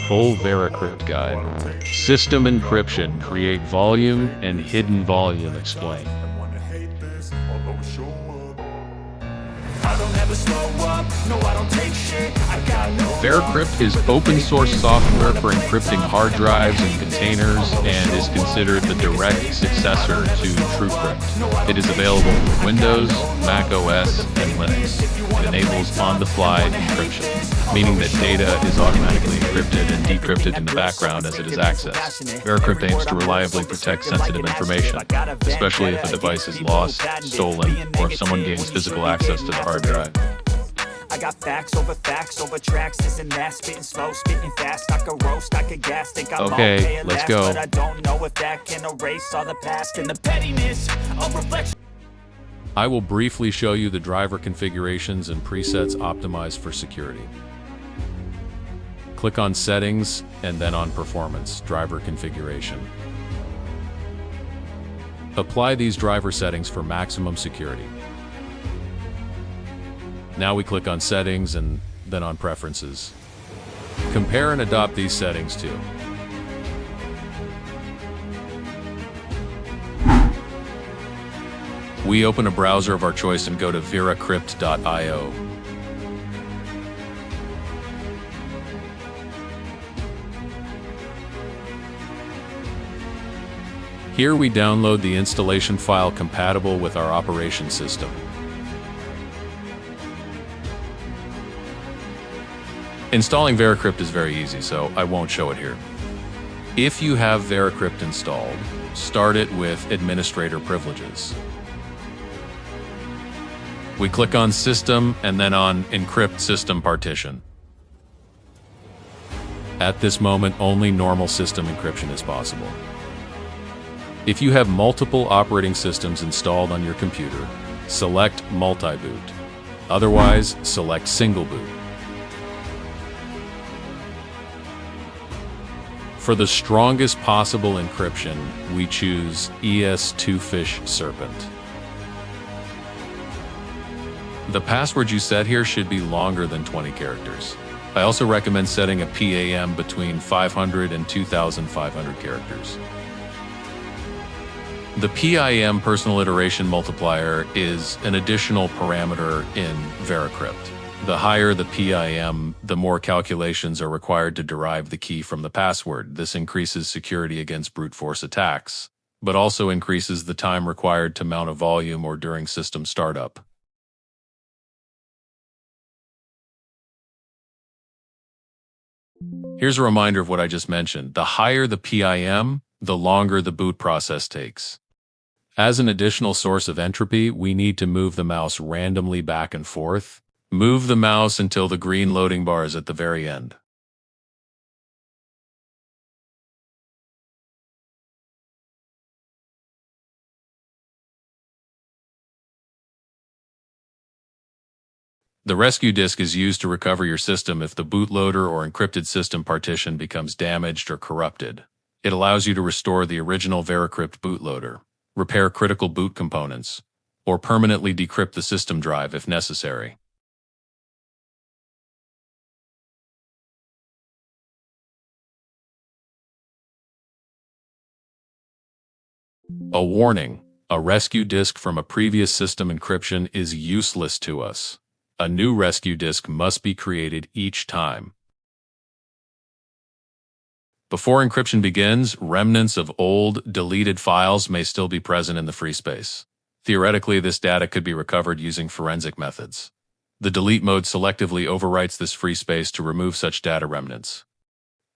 Full VeraCrypt guide. System encryption. Create volume and hidden volume explained. VeraCrypt is open source software for encrypting hard drives and containers and is considered the direct successor to TrueCrypt. It is available for Windows, Mac OS, and Linux. It enables on-the-fly encryption, meaning that data is automatically encrypted and decrypted in the background as it is accessed. VeraCrypt aims to reliably protect sensitive information, especially if a device is lost, stolen, or if someone gains physical access to the hard drive. I got facts over tracks, this and that, spitting slow, spitting fast, I could roast, I could gas, think I'm okay, let's go. But I don't know if that can erase all the past and the pettiness of reflection. I will briefly show you the driver configurations and presets optimized for security. Click on Settings and then on Performance, Driver Configuration. Apply these driver settings for maximum security. Now we click on Settings and then on Preferences. Compare and adopt these settings too. We open a browser of our choice and go to veracrypt.io. Here we download the installation file compatible with our operation system. Installing VeraCrypt is very easy, so I won't show it here. If you have VeraCrypt installed, start it with Administrator Privileges. We click on System and then on Encrypt System Partition. At this moment, only normal system encryption is possible. If you have multiple operating systems installed on your computer, select Multi-Boot. Otherwise, select Single Boot. For the strongest possible encryption, we choose ES2FISH Serpent. The password you set here should be longer than 20 characters. I also recommend setting a PAM between 500 and 2,500 characters. The PIM personal iteration multiplier is an additional parameter in VeraCrypt. The higher the PIM, the more calculations are required to derive the key from the password. This increases security against brute force attacks, but also increases the time required to mount a volume or during system startup. Here's a reminder of what I just mentioned. The higher the PIM, the longer the boot process takes. As an additional source of entropy, we need to move the mouse randomly back and forth. Move the mouse until the green loading bar is at the very end. The rescue disk is used to recover your system if the bootloader or encrypted system partition becomes damaged or corrupted. It allows you to restore the original VeraCrypt bootloader, repair critical boot components, or permanently decrypt the system drive if necessary. A warning: a rescue disk from a previous system encryption is useless to us. A new rescue disk must be created each time. Before encryption begins, remnants of old, deleted files may still be present in the free space. Theoretically, this data could be recovered using forensic methods. The delete mode selectively overwrites this free space to remove such data remnants.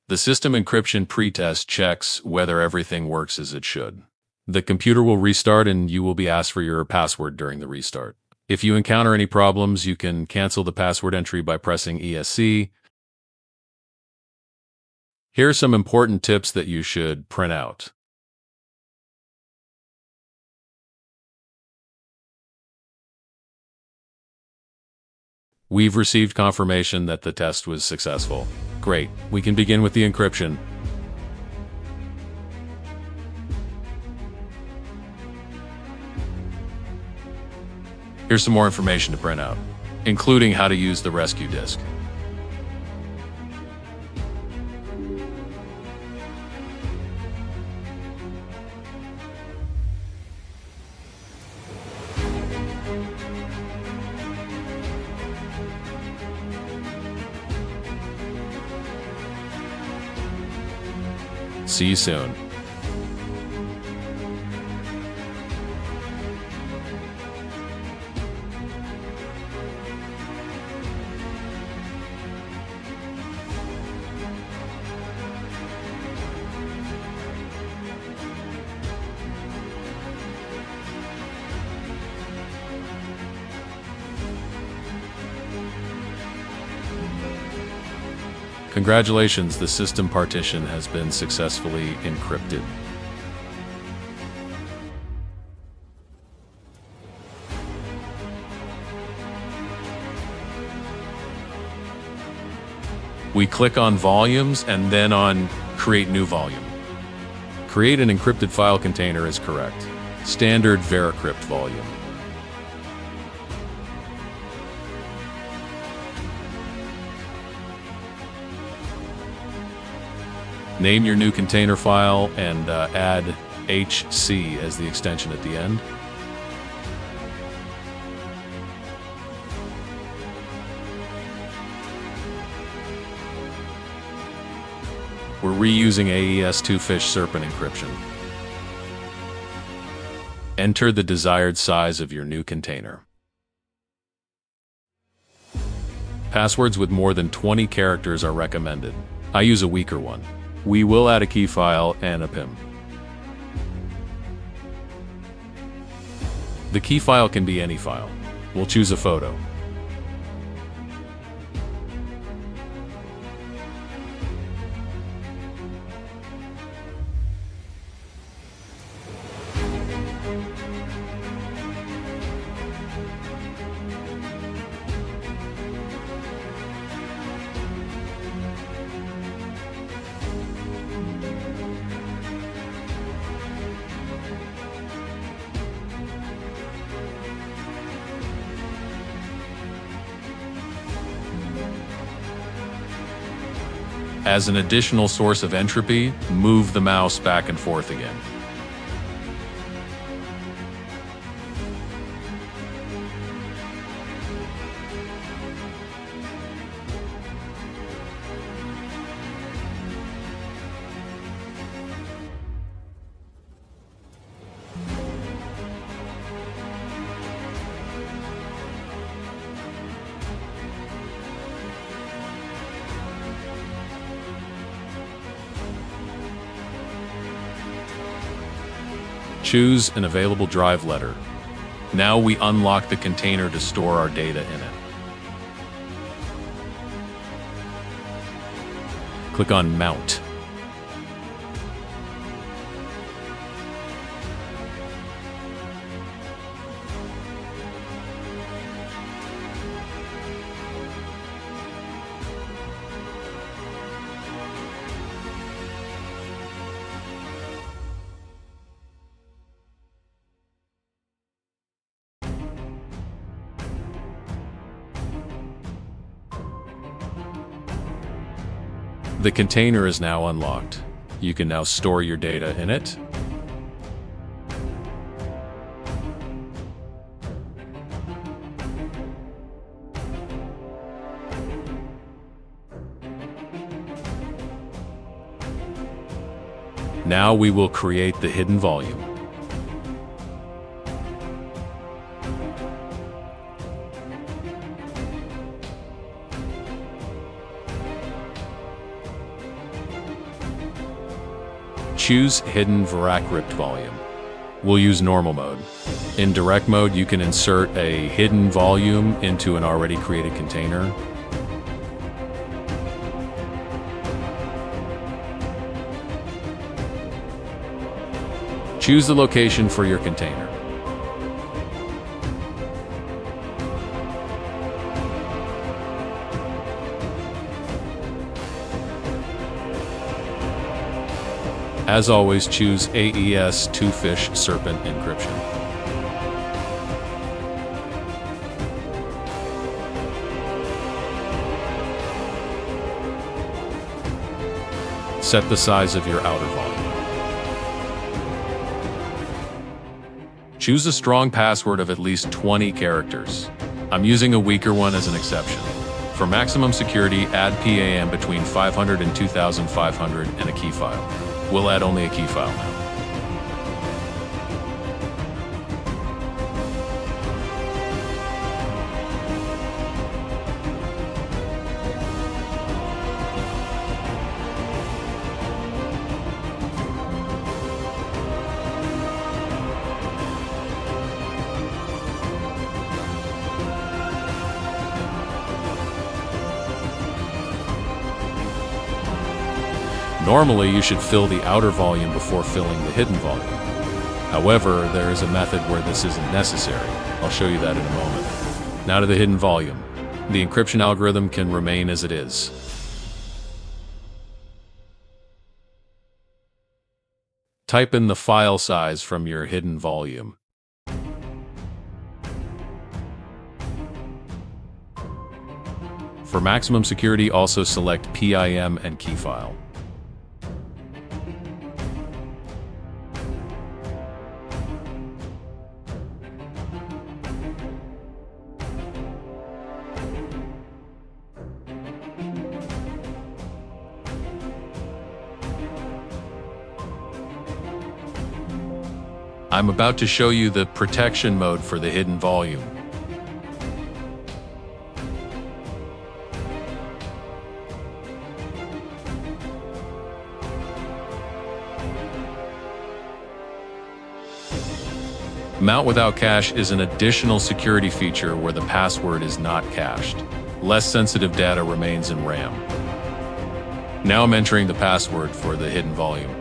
The system encryption pretest checks whether everything works as it should. The computer will restart and you will be asked for your password during the restart. If you encounter any problems, you can cancel the password entry by pressing ESC. Here are some important tips that you should print out. We've received confirmation that the test was successful. Great, we can begin with the encryption. Here's some more information to print out, including how to use the rescue disk. See you soon. Congratulations, the system partition has been successfully encrypted. We click on volumes and then on create new volume. Create an encrypted file container is correct. Standard VeraCrypt volume. Name your new container file and add HC as the extension at the end. We're reusing AES2 Serpent encryption. Enter the desired size of your new container. Passwords with more than 20 characters are recommended. I use a weaker one. We will add a key file and a PIM. The key file can be any file. We'll choose a photo. As an additional source of entropy, move the mouse back and forth again. Choose an available drive letter. Now we unlock the container to store our data in it. Click on Mount. The container is now unlocked. You can now store your data in it. Now we will create the hidden volume. Choose Hidden VeraCrypt volume. We'll use normal mode. In direct mode, you can insert a hidden volume into an already created container. Choose the location for your container. As always, choose AES2 Serpent encryption. Set the size of your outer volume. Choose a strong password of at least 20 characters. I'm using a weaker one as an exception. For maximum security, add PAM between 500 and 2500 and a key file. We'll add only a key file now. Normally, you should fill the outer volume before filling the hidden volume. However, there is a method where this isn't necessary. I'll show you that in a moment. Now to the hidden volume. The encryption algorithm can remain as it is. Type in the file size from your hidden volume. For maximum security, also select PIM and key file. I'm about to show you the protection mode for the hidden volume. Mount without cache is an additional security feature where the password is not cached. Less sensitive data remains in RAM. Now I'm entering the password for the hidden volume.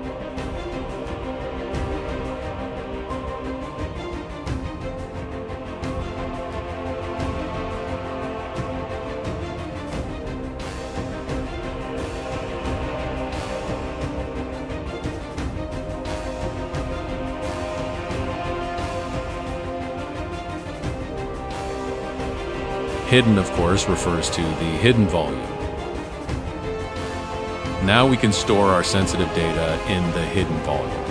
Hidden, of course, refers to the hidden volume. Now we can store our sensitive data in the hidden volume.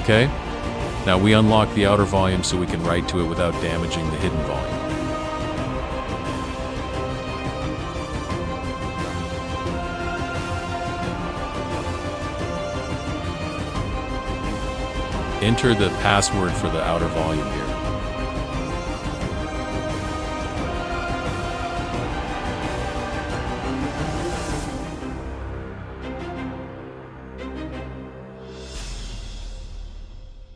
Okay, now we unlock the outer volume so we can write to it without damaging the hidden volume. Enter the password for the outer volume here.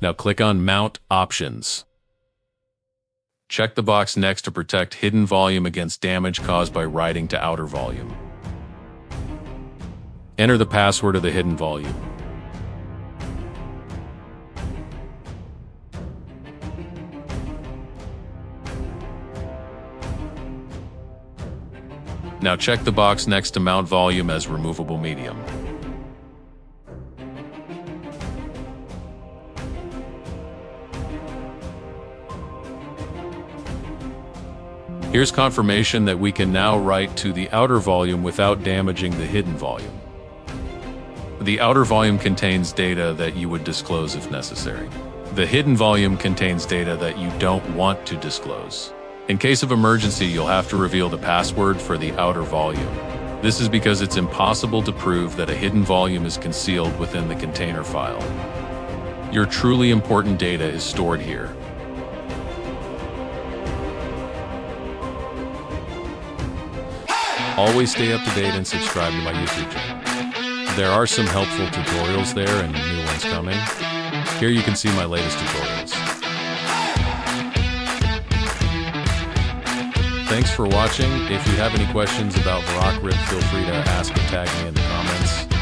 Now click on Mount Options. Check the box next to protect hidden volume against damage caused by writing to outer volume. Enter the password of the hidden volume. Now check the box next to Mount Volume as removable medium. Here's confirmation that we can now write to the outer volume without damaging the hidden volume. The outer volume contains data that you would disclose if necessary. The hidden volume contains data that you don't want to disclose. In case of emergency, you'll have to reveal the password for the outer volume. This is because it's impossible to prove that a hidden volume is concealed within the container file. Your truly important data is stored here. Always stay up to date and subscribe to my YouTube channel. There are some helpful tutorials there and new ones coming. Here you can see my latest tutorials. Thanks for watching. If you have any questions about VeraCrypt, feel free to ask or tag me in the comments.